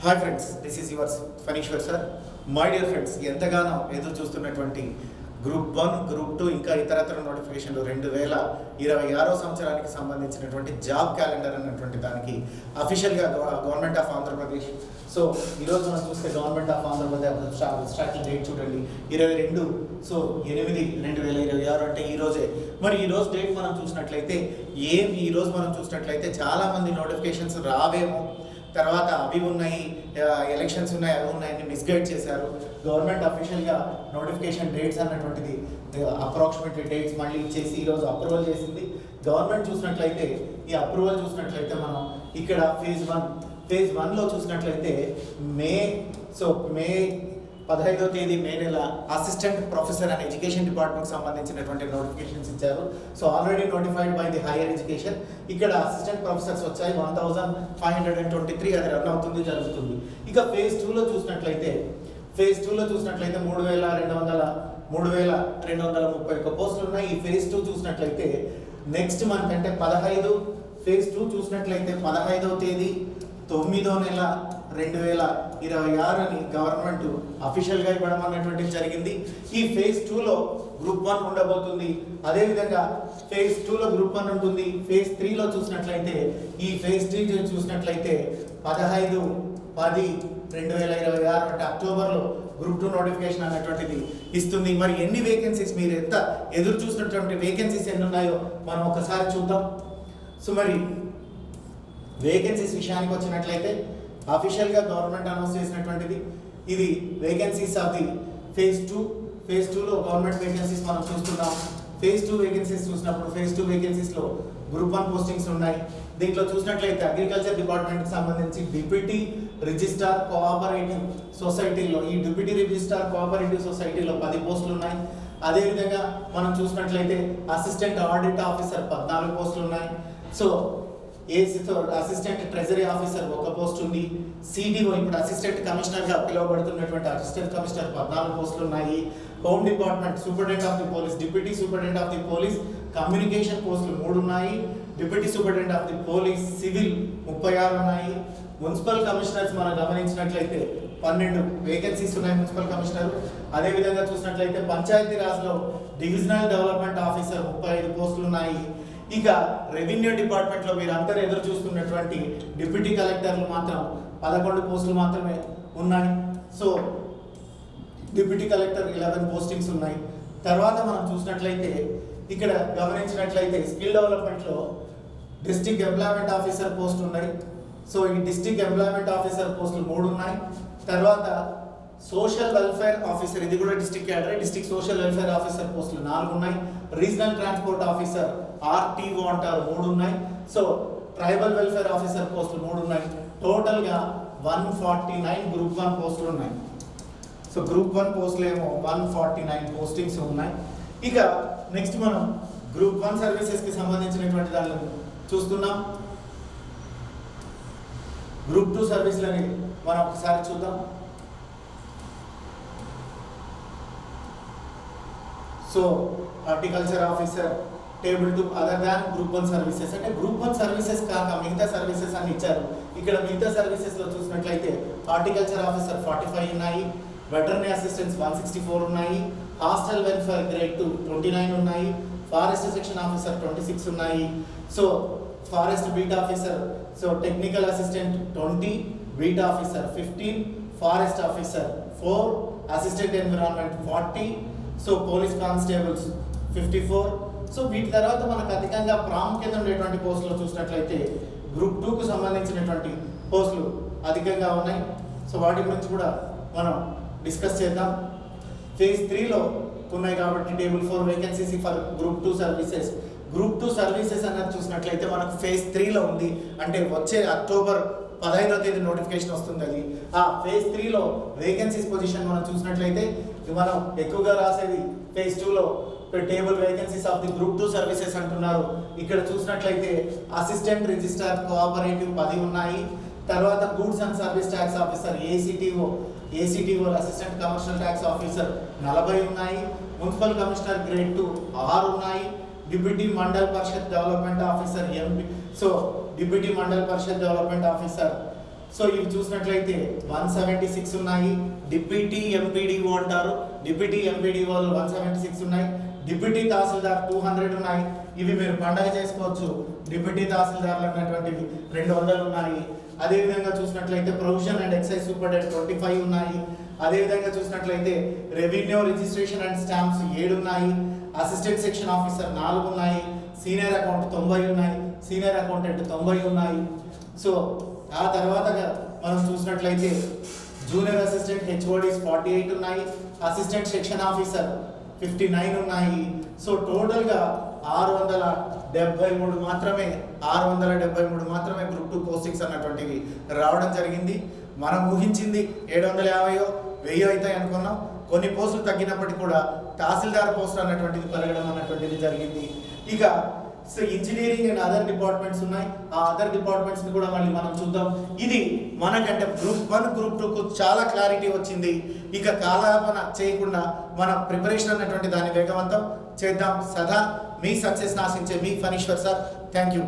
Hi friends, this is yours Phaneeshwar sir. My dear friends, ఎంతగానో ఎదురు చూస్తున్నటువంటి గ్రూప్ 1, గ్రూప్ 2 ఇంకా ఇతరత్ర నోటిఫికేషన్లు 2026 సంవత్సరానికి సంబంధించినటువంటి జాబ్ క్యాలెండర్ అన్నటువంటి దానికి అఫీషియల్గా గవర్నమెంట్ ఆఫ్ ఆంధ్రప్రదేశ్. సో ఈరోజు మనం చూస్తే government of Andhra Pradesh starting date చూడండి 22/2026 అంటే ఈరోజే. మరి ఈరోజు డేట్ మనం చూసినట్లయితే ఈరోజు మనం చూసినట్లయితే చాలామంది నోటిఫికేషన్స్ రావేమో, తర్వాత అవి ఉన్నాయి, ఎలక్షన్స్ ఉన్నాయి, అవి ఉన్నాయని మిస్గైడ్ చేశారు. గవర్నమెంట్ అఫీషియల్గా నోటిఫికేషన్ డేట్స్ అన్నటువంటిది అప్రాక్సిమేట్లీ డేట్స్ మళ్ళీ ఇచ్చేసి ఈరోజు అప్రూవల్ చేసింది. గవర్నమెంట్ చూసినట్లయితే ఈ అప్రూవల్ చూసినట్లయితే మనం ఇక్కడ ఫేజ్ 1లో చూసినట్లయితే మే 15వ తేదీ మే నెల అసిస్టెంట్ ప్రొఫెసర్ అండ్ ఎడ్యుకేషన్ డిపార్ట్మెంట్కి సంబంధించినటువంటి నోటిఫికేషన్స్ ఇచ్చారు. So already notified by the higher education. ఇక్కడ అసిస్టెంట్ ప్రొఫెసర్స్ వచ్చాయి 1523, అది రన్ అవుతుంది, జరుగుతుంది. ఇక ఫేజ్ 2లో చూసినట్లయితే 3231 పోస్టులు ఉన్నాయి. ఈ ఫేజ్ 2 చూసినట్లయితే నెక్స్ట్ మంత్ అంటే 15 ఫేజ్ 2 చూసినట్లయితే 15వ తేదీ 9వ నెల 2026 అని గవర్నమెంట్ అఫీషియల్గా ఇవ్వడం అనేటువంటిది జరిగింది. ఈ ఫేజ్ 2లో గ్రూప్ 1 ఉండబోతుంది. అదేవిధంగా ఫేజ్ 2లో గ్రూప్ 1 ఉంటుంది. ఫేజ్ 3లో చూసినట్లయితే ఈ ఫేజ్ 3 చూసినట్లయితే 15/10/2026 అంటే అక్టోబర్లో గ్రూప్ 2 నోటిఫికేషన్ అనేటువంటిది ఇస్తుంది. మరి ఎన్ని వేకెన్సీస్, మీరు ఎంత ఎదురు చూసినటువంటి వేకెన్సీస్ ఎన్ని ఉన్నాయో మనం ఒకసారి చూద్దాం. సో మరి వేకెన్సీస్ విషయానికి వచ్చినట్లయితే అఫీషియల్గా గవర్నమెంట్ అనౌన్స్ చేసినటువంటిది ఇది vacancies of the phase 2. Phase 2లో గవర్నమెంట్ వేకెన్సీస్ మనం చూస్తున్నాం. ఫేజ్ 2 వేకెన్సీస్ చూసినప్పుడు ఫేజ్ 2 వేకెన్సీస్లో గ్రూప్ 1 పోస్టింగ్స్ ఉన్నాయి. దీంట్లో చూసినట్లయితే అగ్రికల్చర్ డిపార్ట్మెంట్కి సంబంధించి డిప్యూటీ రిజిస్ట్రార్ కోఆపరేటివ్ సొసైటీలో, ఈ డిప్యూటీ రిజిస్ట్రార్ కోఆపరేటివ్ సొసైటీలో 10 పోస్టులు ఉన్నాయి. అదేవిధంగా మనం చూసినట్లయితే అసిస్టెంట్ ఆడిట్ ఆఫీసర్ 14 పోస్టులు ఉన్నాయి. So assistant treasury officer 1 post ఉంది. సిడిఓ, ఇప్పుడు అసిస్టెంట్ కమిషనర్గా పిలువబడుతున్నటువంటి అసిస్టెంట్ కమిషనర్ 14 పోస్టులు ఉన్నాయి. Home department superintendent of the police, deputy superintendent of the police communication పోస్టులు 3 ఉన్నాయి. Deputy superintendent of the police civil 36 ఉన్నాయి. మున్సిపల్ కమిషనర్స్ మనం గమనించినట్లయితే 12 వేకెన్సీస్ ఉన్నాయి మున్సిపల్ కమిషనర్. అదేవిధంగా చూసినట్లయితే పంచాయతీరాజ్లో డివిజనల్ డెవలప్మెంట్ ఆఫీసర్ 35 పోస్టులు ఉన్నాయి. ఇక రెవెన్యూ డిపార్ట్మెంట్లో మీరందరూ ఎదురు చూస్తున్నటువంటి డిప్యూటీ కలెక్టర్లు మాత్రం 11 పోస్టులు మాత్రమే ఉన్నాయి. సో డిప్యూటీ కలెక్టర్ 11 పోస్టింగ్స్ ఉన్నాయి. తర్వాత మనం చూసినట్లయితే ఇక్కడ గమనించినట్లయితే స్కిల్ డెవలప్మెంట్లో డిస్ట్రిక్ట్ ఎంప్లాయ్మెంట్ ఆఫీసర్ పోస్ట్ ఉన్నాయి. సో ఈ డిస్ట్రిక్ట్ ఎంప్లాయ్మెంట్ ఆఫీసర్ పోస్టులు 3 ఉన్నాయి. తర్వాత సోషల్ వెల్ఫేర్ ఆఫీసర్, ఇది కూడా district cadre, district social welfare officer పోస్టులు 4 ఉన్నాయి. రీజనల్ ట్రాన్స్పోర్ట్ ఆఫీసర్ ఆర్టీఓ అంటారు 3 ఉన్నాయి. సో ట్రైబల్ వెల్ఫేర్ ఆఫీసర్ పోస్టులు 3 ఉన్నాయి. టోటల్గా 149 గ్రూప్ 1 పోస్టులు ఉన్నాయి. సో గ్రూప్ 1 పోస్టులు ఏమో 149 పోస్టింగ్స్ ఉన్నాయి. ఇక నెక్స్ట్ మనం గ్రూప్ 1 సర్వీసెస్కి సంబంధించినటువంటి దాన్ని చూస్తున్నాం. గ్రూప్ 2 సర్వీసులని మనం ఒకసారి చూద్దాం. So horticulture officer table 2 other than group 1 services, అంటే గ్రూప్ 1 సర్వీసెస్ కాక మిగతా సర్వీసెస్ అని ఇచ్చారు. ఇక్కడ మిగతా సర్వీసెస్లో చూసినట్లయితే హార్టికల్చర్ ఆఫీసర్ 45 ఉన్నాయి. వెటర్నరీ అసిస్టెంట్స్ 164 ఉన్నాయి. హాస్టల్ వెల్ఫేర్ గ్రేడ్ 2 29 ఉన్నాయి. ఫారెస్ట్ సెక్షన్ ఆఫీసర్ 26 ఉన్నాయి. So forest beat officer, so technical assistant 20, beat officer 15, forest officer 4, assistant environment 40, so police constables 54. So వీటి తర్వాత మనకు అధికంగా ప్రాముఖ్యత ఉండేటువంటి పోస్టులు చూసినట్లయితే గ్రూప్ 2కు సంబంధించినటువంటి పోస్టులు అధికంగా ఉన్నాయి. సో వాటి గురించి కూడా మనం డిస్కస్ చేద్దాం. ఫేజ్ 3లో ఉన్నాయి కాబట్టి table 4 vacancies for group 2 services. Group 2 services అన్నది చూసినట్లయితే మనకు ఫేజ్ 3లో ఉంది, అంటే వచ్చే అక్టోబర్ 15వ తేదీ నోటిఫికేషన్ వస్తుంది. అది ఆ ఫేజ్ 3లో వేకెన్సీస్ పొజిషన్ మనం చూసినట్లయితే మనం ఎక్కువగా రాసేది ఫేజ్ 2లో table vacancies of the group 2 services అంటున్నారు. ఇక్కడ చూసినట్లయితే అసిస్టెంట్ రిజిస్ట్రార్ కోఆపరేటివ్ 10 ఉన్నాయి. తర్వాత goods and service tax officer ACTO assistant commercial tax officer 40 ఉన్నాయి. మున్సిపల్ కమిషనర్ గ్రేడ్ 2 6 ఉన్నాయి. Deputy Mandal Parishad development officer MP, so deputy Mandal Parishad development officer so ఇవి చూసినట్లయితే 176 ఉన్నాయి. డిప్యూటీ ఎంపీడీఓ అంటారు, డిప్యూటీ ఎంపీడీఓలు 176 ఉన్నాయి. డిప్యూటీ తహసీల్దార్ 200 ఉన్నాయి. ఇవి మీరు పండగ చేసుకోవచ్చు. డిప్యూటీ తహసీల్దార్లు అన్నటువంటివి 200 ఉన్నాయి. అదేవిధంగా చూసినట్లయితే ప్రొవిజన్ అండ్ ఎక్సైజ్ సూపరింటెండెంట్ 25 ఉన్నాయి. అదేవిధంగా చూసినట్లయితే రెవెన్యూ రిజిస్ట్రేషన్ అండ్ స్టాంప్స్ 7 ఉన్నాయి. అసిస్టెంట్ సెక్షన్ ఆఫీసర్ 4 ఉన్నాయి. సీనియర్ అకౌంట్ 90 ఉన్నాయి. సీనియర్ అకౌంటెంట్ 90 ఉన్నాయి. సో ఆ తర్వాత మనం చూసినట్లయితే జూనియర్ అసిస్టెంట్ హెచ్ఓడీస్ 48 ఉన్నాయి. అసిస్టెంట్ సెక్షన్ ఆఫీసర్ 59 ఉన్నాయి. సో టోటల్గా 673 మాత్రమే గ్రూప్ 2 పోస్టింగ్స్ అన్నటువంటివి రావడం జరిగింది. మనం ఊహించింది 750 1000 అవుతాయి అనుకున్నాం. కొన్ని పోస్టులు తగ్గినప్పటికీ కూడా తహసీల్దార్ పోస్ట్ అన్నటువంటిది పెరగడం అన్నటువంటిది జరిగింది. ఇక so engineering and other departments ఉన్నాయి. ఆ అదర్ డిపార్ట్మెంట్స్ ని కూడా మళ్ళీ మనం చూద్దాం. ఇది మనకంటే గ్రూప్ 1 గ్రూప్ 2కు చాలా క్లారిటీ వచ్చింది. ఇక కాలయాపన చేయకుండా మన ప్రిపరేషన్ అన్నటువంటి దాన్ని వేగవంతం చేద్దాం. సదా మీ సక్సెస్ ఆశించే మీ ఫణీశ్వర్ సార్. Thank you.